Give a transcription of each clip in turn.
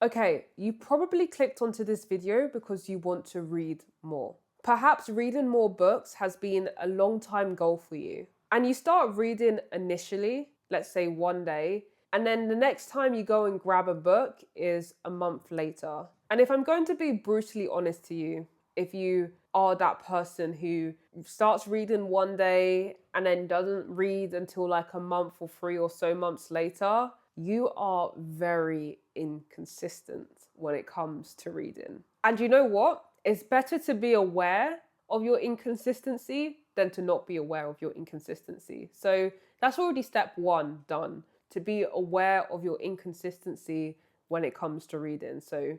Okay, you probably clicked onto this video because you want to read more. Perhaps reading more books has been a long time goal for you. And you start reading initially, let's say one day, and then the next time you go and grab a book is a month later. And if I'm going to be brutally honest to you, if you are that person who starts reading one day and then doesn't read until like a month or 3 or so months later, you are very inconsistent when it comes to reading. And you know what? It's better to be aware of your inconsistency than to not be aware of your inconsistency. So that's already step one done, to be aware of your inconsistency when it comes to reading. So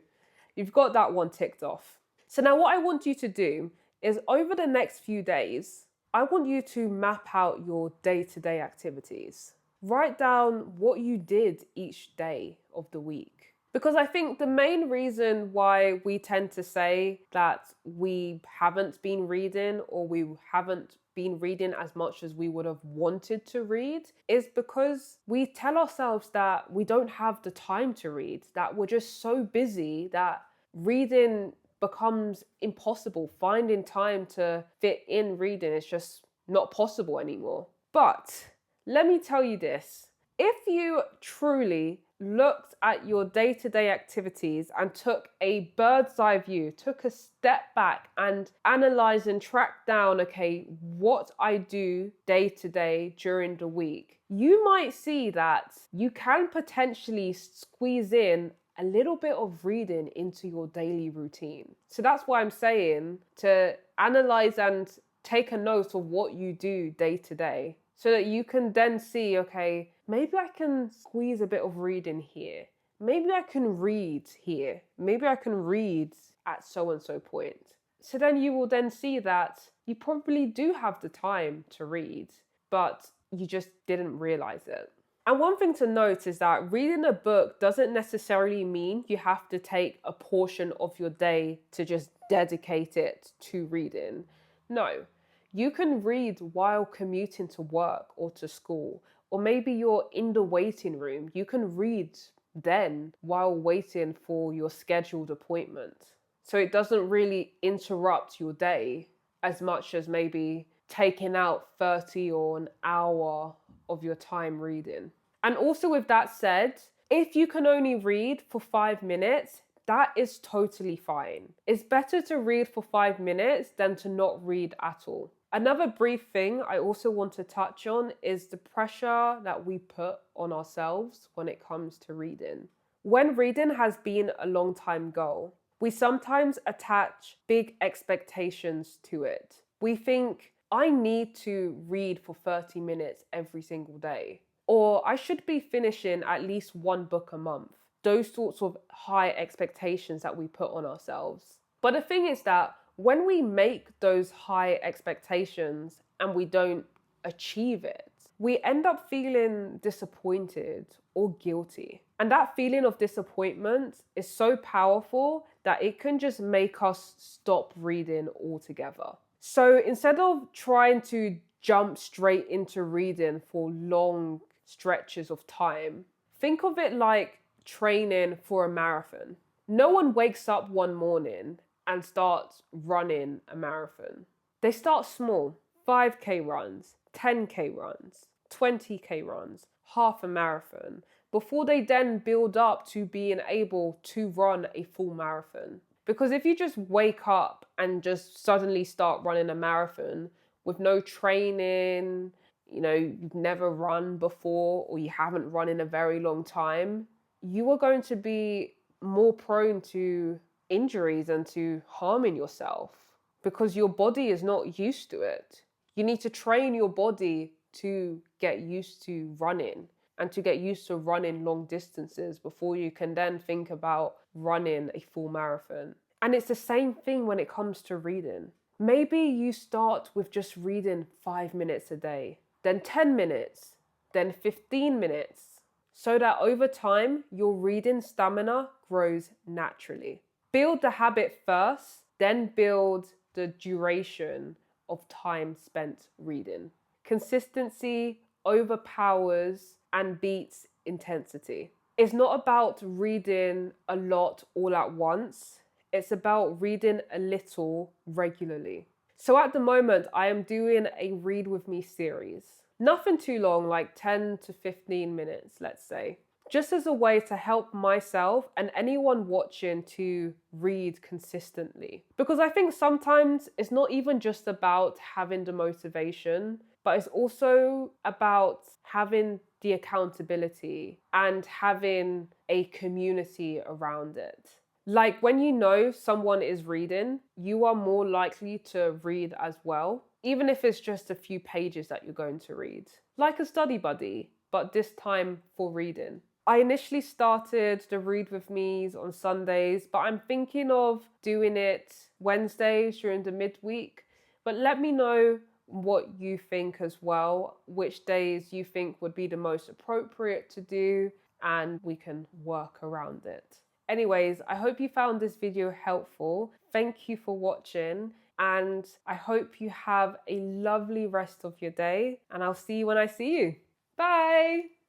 you've got that one ticked off. So now what I want you to do is over the next few days, I want you to map out your day-to-day activities. Write down what you did each day of the week. Because I think the main reason why we tend to say that we haven't been reading or we haven't been reading as much as we would have wanted to read is because we tell ourselves that we don't have the time to read, that we're just so busy that reading becomes impossible. Finding time to fit in reading is just not possible anymore. But let me tell you this. If you truly looked at your day-to-day activities and took a bird's eye view, took a step back and analyzed and tracked down, okay, what I do day to day during the week, you might see that you can potentially squeeze in a little bit of reading into your daily routine. So that's why I'm saying to analyze and take a note of what you do day to day so that you can then see, okay, maybe I can squeeze a bit of reading here. Maybe I can read here. Maybe I can read at so and so point. So then you will then see that you probably do have the time to read, but you just didn't realize it. And one thing to note is that reading a book doesn't necessarily mean you have to take a portion of your day to just dedicate it to reading. No, you can read while commuting to work or to school, or maybe you're in the waiting room. You can read then while waiting for your scheduled appointment. So it doesn't really interrupt your day as much as maybe taking out 30 or an hour of your time reading. And also, with that said, if you can only read for 5 minutes, that is totally fine. It's better to read for 5 minutes than to not read at all. Another brief thing I also want to touch on is the pressure that we put on ourselves when it comes to reading. When reading has been a long time goal, we sometimes attach big expectations to it. We think, I need to read for 30 minutes every single day, or I should be finishing at least one book a month. Those sorts of high expectations that we put on ourselves. But the thing is that when we make those high expectations and we don't achieve it, we end up feeling disappointed or guilty. And that feeling of disappointment is so powerful that it can just make us stop reading altogether. So instead of trying to jump straight into reading for long stretches of time, think of it like training for a marathon. No one wakes up one morning and starts running a marathon. They start small, 5K runs, 10K runs, 20K runs, half a marathon, before they then build up to being able to run a full marathon. Because if you just wake up and just suddenly start running a marathon with no training, you've never run before or you haven't run in a very long time, you are going to be more prone to injuries and to harming yourself because your body is not used to it. You need to train your body to get used to running and to get used to running long distances before you can then think about running a full marathon. And it's the same thing when it comes to reading. Maybe you start with just reading 5 minutes a day, then 10 minutes, then 15 minutes, so that over time, your reading stamina grows naturally. Build the habit first, then build the duration of time spent reading. Consistency overpowers and beats intensity. It's not about reading a lot all at once. It's about reading a little regularly. So at the moment, I am doing a Read With Me series. Nothing too long, like 10 to 15 minutes, let's say. Just as a way to help myself and anyone watching to read consistently. Because I think sometimes it's not even just about having the motivation, but it's also about having the accountability and having a community around it. Like when you know someone is reading, you are more likely to read as well, even if it's just a few pages that you're going to read. Like a study buddy, but this time for reading. I initially started the Read With Me's on Sundays, but I'm thinking of doing it Wednesdays during the midweek. But let me know what you think as well, which days you think would be the most appropriate to do, and we can work around it. Anyways, I hope you found this video helpful. Thank you for watching, and I hope you have a lovely rest of your day, and I'll see you when I see you. Bye!